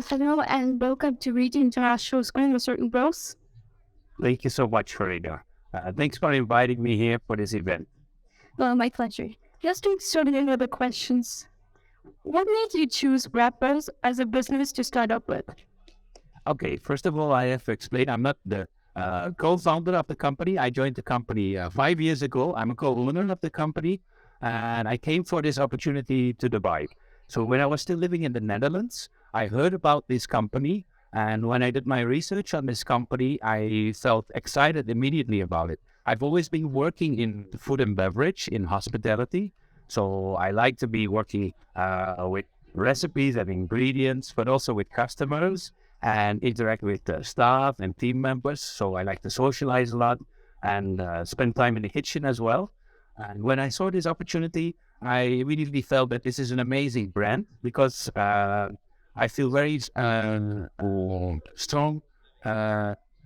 hello, and welcome to Reading International Screen with Certain Growth. Thank you so much, Farida. Thanks for inviting me here for this event. Well, my pleasure. Just to start in with the questions. What made you choose Rappers as a business to start up with? Okay, first of all, I have to explain I'm not the co-founder of the company. I joined the company 5 years ago. I'm a co-owner of the company, and I came for this opportunity to Dubai. So when I was still living in the Netherlands, I heard about this company. And when I did my research on this company, I felt excited immediately about it. I've always been working in food and beverage, in hospitality. So I like to be working with recipes and ingredients, but also with customers and interact with staff and team members. So I like to socialize a lot and spend time in the kitchen as well. And when I saw this opportunity, I immediately felt that this is an amazing brand because I feel very strong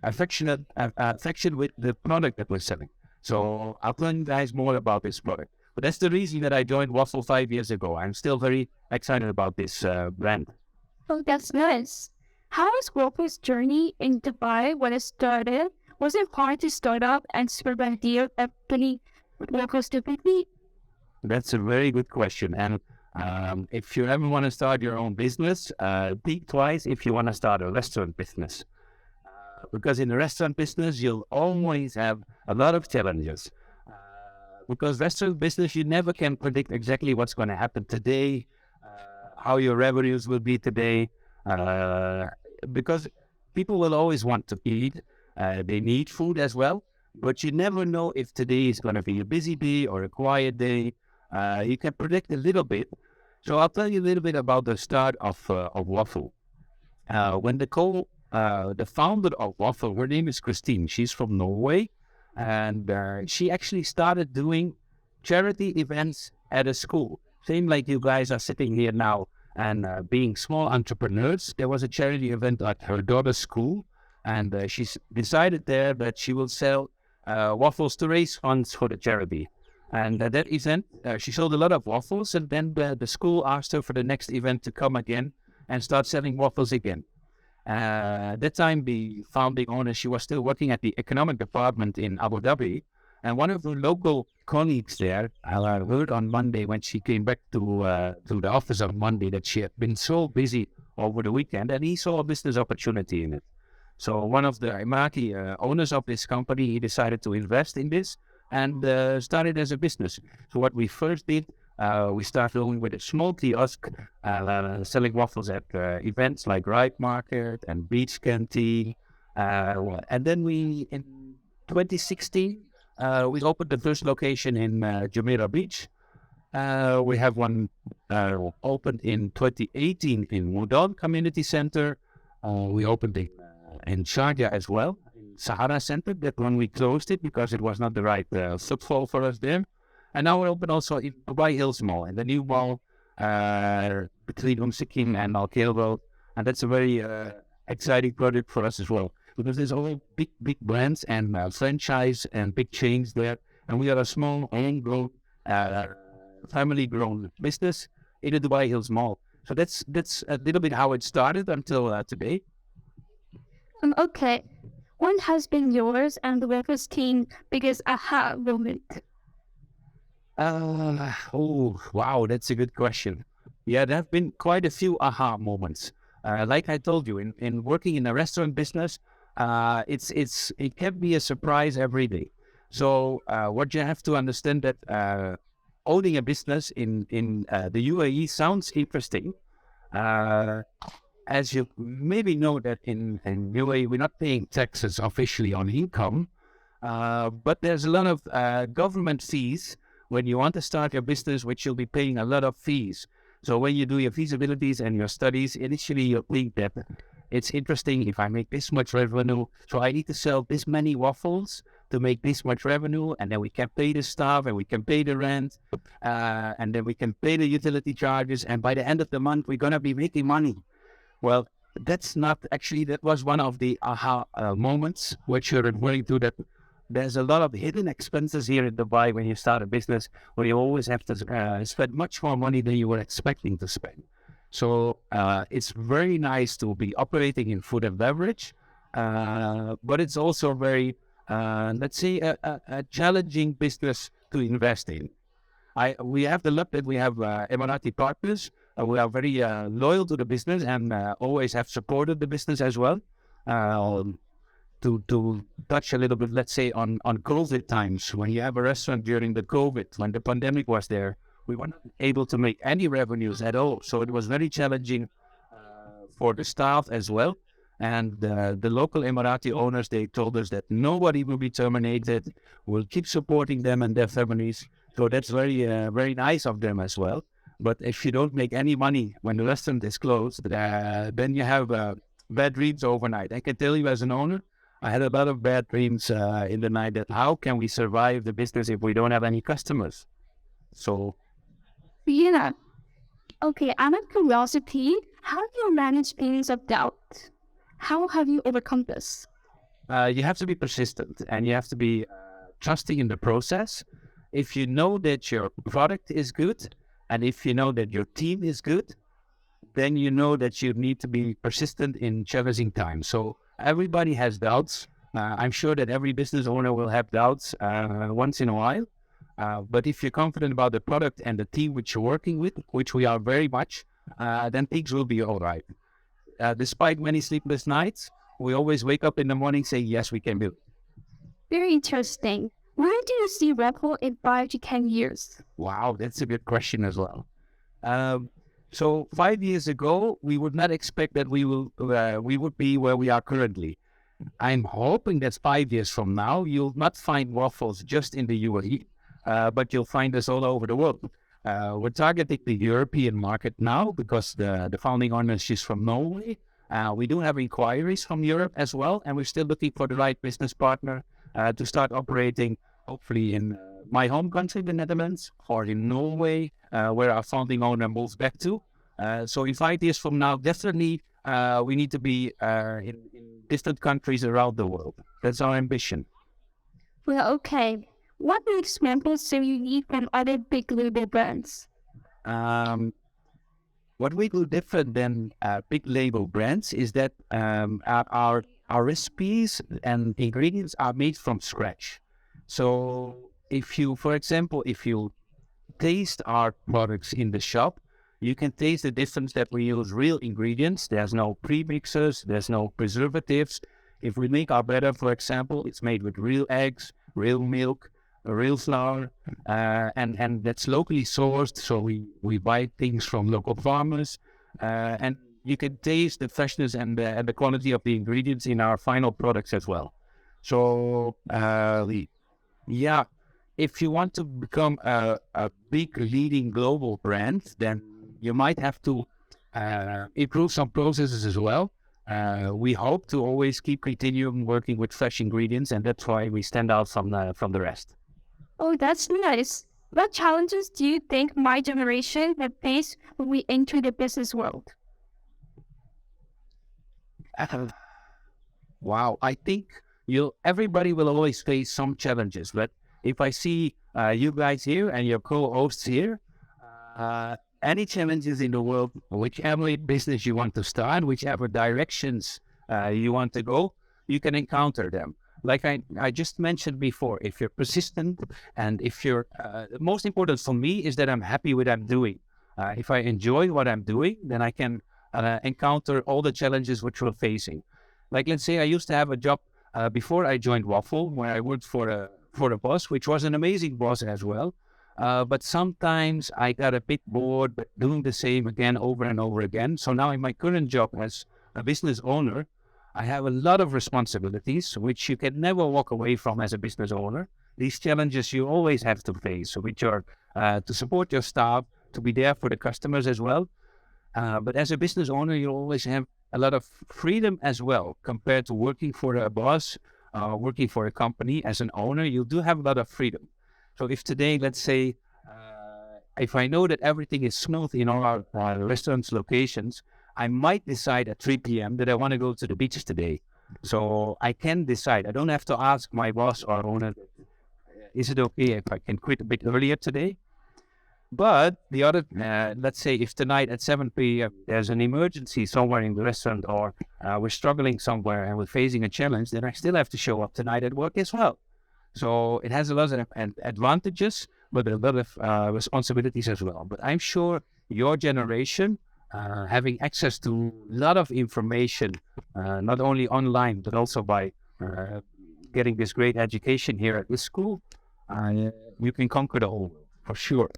affection with the product that we're selling. So I'll tell you guys more about this product. But that's the reason that I joined Waffle 5 years ago. I'm still very excited about this brand. Oh, that's nice. How was Waffle's journey in Dubai when it started? Was it hard to start up and spread the idea of company locals typically? That's a very good question. And if you ever want to start your own business, think twice if you want to start a restaurant business. Because in the restaurant business, you'll always have a lot of challenges. Because restaurant business, you never can predict exactly what's going to happen today, how your revenues will be today. Because people will always want to eat. They need food as well. But you never know if today is going to be a busy day or a quiet day. You can predict a little bit. So I'll tell you a little bit about the start of Waffle. When the founder of Waffle, her name is Christine. She's from Norway. And she actually started doing charity events at a school. Same like you guys are sitting here now and being small entrepreneurs. There was a charity event at her daughter's school. And she decided there that she will sell waffles to raise funds for the charity. And at that event, she sold a lot of waffles. And then the school asked her for the next event to come again and start selling waffles again. At that time, the founding owner, she was still working at the economic department in Abu Dhabi. And one of her local colleagues there, I heard on Monday when she came back to the office on Monday that she had been so busy over the weekend, and he saw a business opportunity in it. So one of the Iraqi owners of this company, he decided to invest in this and started as a business. So what we first did, we started going with a small kiosk, selling waffles at events like Ripe Market and Beach Canteen. And then in 2016, we opened the first location in Jumeirah Beach. We have one opened in 2018 in Mudan Community Center. We opened in Sharjah as well, in Sahara Center. That one we closed it because it was not the right footfall for us there. And now we're open also in Dubai Hills Mall, and the new mall between Sikim and Al Khail Road. And that's a very exciting project for us as well, because there's all big brands and franchise and big chains there. And we are a small, homegrown, family-grown business in the Dubai Hills Mall. So that's a little bit how it started until today. Okay. What has been yours and the Waffles team biggest aha moment? Oh, wow, that's a good question. Yeah, there have been quite a few aha moments. Like I told you, in working in a restaurant business, it can be a surprise every day. So what you have to understand that owning a business in the UAE sounds interesting. As you maybe know that in UAE, we're not paying taxes officially on income, but there's a lot of government fees when you want to start your business, which you'll be paying a lot of fees. So when you do your feasibilities and your studies, initially you think that it's interesting if I make this much revenue, so I need to sell this many waffles to make this much revenue, and then we can pay the staff and we can pay the rent, and then we can pay the utility charges, and by the end of the month, we're going to be making money. Well, that's not actually, that was one of the aha moments which you're referring to, that there's a lot of hidden expenses here in Dubai when you start a business where you always have to spend much more money than you were expecting to spend. So it's very nice to be operating in food and beverage, but it's also very, let's say, a challenging business to invest in. We have the luck that we have Emirati partners. We are very loyal to the business and always have supported the business as well. To touch a little bit, let's say, on COVID times, when you have a restaurant during the COVID, when the pandemic was there, we were not able to make any revenues at all. So it was very challenging for the staff as well. And the local Emirati owners, they told us that nobody will be terminated. We'll keep supporting them and their families. So that's very, very nice of them as well. But if you don't make any money when the restaurant is closed, then you have bad dreams overnight. I can tell you as an owner, I had a lot of bad dreams in the night that how can we survive the business if we don't have any customers? So, Yeah. Okay, out of curiosity, how do you manage feelings of doubt? How have you overcome this? you have to be persistent and you have to be trusting in the process. If you know that your product is good and if you know that your team is good, then you know that you need to be persistent in challenging times. So everybody has doubts. I'm sure that every business owner will have doubts once in a while. But if you're confident about the product and the team which you're working with, which we are very much, then things will be all right. Despite many sleepless nights, we always wake up in the morning saying, yes, we can do it. Very interesting. Where do you see WOFL in 5 to 10 years? Wow, that's a good question as well. So 5 years ago, we would not expect that we would be where we are currently. I'm hoping that 5 years from now, you'll not find waffles just in the UAE, but you'll find us all over the world. We're targeting the European market now because the founding owner, she's from Norway. We do have inquiries from Europe as well, and we're still looking for the right business partner to start operating, hopefully in my home country, the Netherlands, or in Norway, where our founding owner moves back to. So in 5 years from now, definitely we need to be in different countries around the world. That's our ambition. Well, okay. What examples do you need from other big global brands? What we do different than big label brands is that our recipes and ingredients are made from scratch. So if you, for example, if you taste our products in the shop, you can taste the difference that we use real ingredients. There's no premixers, there's no preservatives. If we make our batter, for example, it's made with real eggs, real milk, real flour, and that's locally sourced. So we buy things from local farmers, and you can taste the freshness and the quality of the ingredients in our final products as well. So, yeah, if you want to become a big leading global brand, then you might have to improve some processes as well. We hope to always keep continuing working with fresh ingredients, and that's why we stand out from the rest. Oh, that's nice. What challenges do you think my generation will face when we enter the business world? Wow, I think everybody will always face some challenges, but if I see you guys here and your co-hosts here, any challenges in the world, whichever business you want to start, whichever directions you want to go, you can encounter them. Like I just mentioned before, if you're persistent and if you're, the most important for me is that I'm happy with what I'm doing. If I enjoy what I'm doing, then I can encounter all the challenges which we're facing. Like, let's say I used to have a job before I joined WOFL, where I worked for a boss, which was an amazing boss as well. But sometimes I got a bit bored doing the same again over and over again. So now in my current job as a business owner, I have a lot of responsibilities, which you can never walk away from as a business owner. These challenges you always have to face, which are to support your staff, to be there for the customers as well. But as a business owner, you always have a lot of freedom as well, compared to working for a boss, working for a company. As an owner, you do have a lot of freedom. So if today, let's say, if I know that everything is smooth in all our restaurants locations, I might decide at 3 p.m. that I want to go to the beach today. So I can decide. I don't have to ask my boss or owner, is it okay if I can quit a bit earlier today? But the other, let's say if tonight at 7 p.m. there's an emergency somewhere in the restaurant, or we're struggling somewhere and we're facing a challenge, then I still have to show up tonight at work as well. So it has a lot of advantages, but a lot of responsibilities as well. But I'm sure your generation, having access to a lot of information, not only online, but also by getting this great education here at this school, you can conquer the whole world, for sure.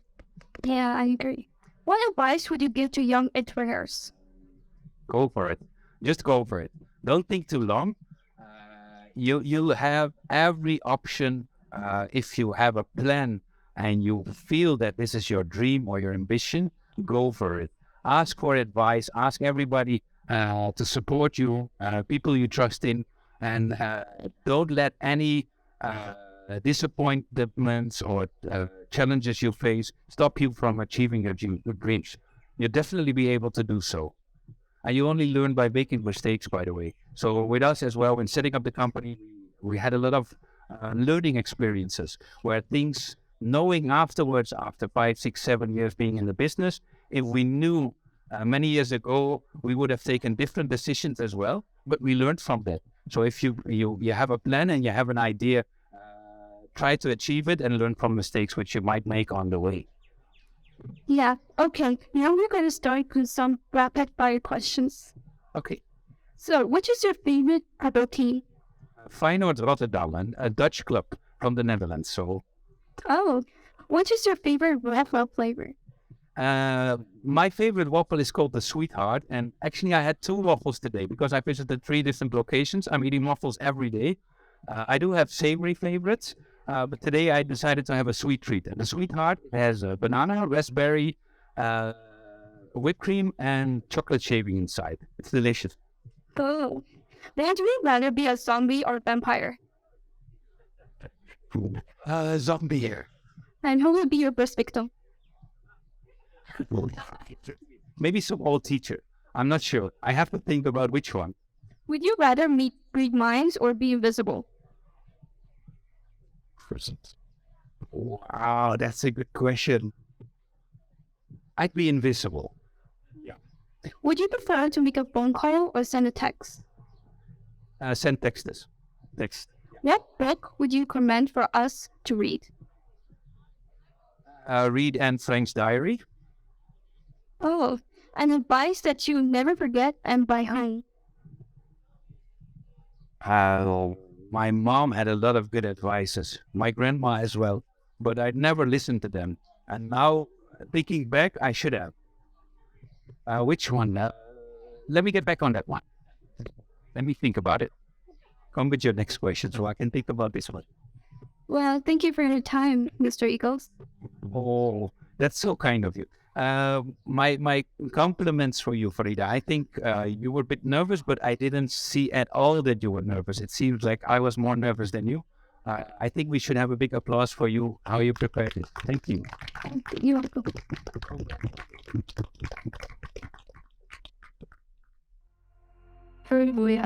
Yeah, I agree. What advice would you give to young entrepreneurs? Go for it. Just go for it. Don't think too long. You'll have every option if you have a plan and you feel that this is your dream or your ambition. Go for it. Ask for advice. Ask everybody to support you, people you trust in, and don't let any disappointments or challenges you face stop you from achieving your dreams. You'll definitely be able to do so. And you only learn by making mistakes, by the way. So with us as well, when setting up the company, we had a lot of learning experiences where things, knowing afterwards, after 5, 6, 7 years being in the business, if we knew many years ago, we would have taken different decisions as well, but we learned from that. So if you have a plan and you have an idea, try to achieve it and learn from mistakes which you might make on the way. Yeah, okay. Now we're going to start with some rapid fire questions. Okay. So, which is your favorite club team? Feyenoord Rotterdam, a Dutch club from the Netherlands. So, Oh, what is your favorite waffle flavor? my favorite waffle is called the Sweetheart. And actually, I had 2 waffles today because I visited 3 different locations. I'm eating waffles every day. I do have savory favorites, but today I decided to have a sweet treat. And the Sweetheart has banana, raspberry, whipped cream, and chocolate shaving inside. It's delicious. Oh, then would you rather be a zombie or vampire? Zombie here. And who will be your first victim? Maybe some old teacher. I'm not sure. I have to think about which one. Would you rather read minds or be invisible? Wow, that's a good question. I'd be invisible. Yeah. Would you prefer to make a phone call or send a text? Send texts. Text. What book would you recommend for us to read? Read Anne Frank's diary. Oh, an advice that you never forget and by whom? My mom had a lot of good advices. My grandma as well. But I'd never listened to them. And now, thinking back, I should have. Which one? Let me get back on that one. Let me think about it. Come with your next question so I can think about this one. Well, thank you for your time, Mr. Egels. Oh, that's so kind of you. My compliments for you, Farida. I think you were a bit nervous, but I didn't see at all that you were nervous. It seems like I was more nervous than you. I think we should have a big applause for you, how you prepared it. Thank you. You're welcome. Very, very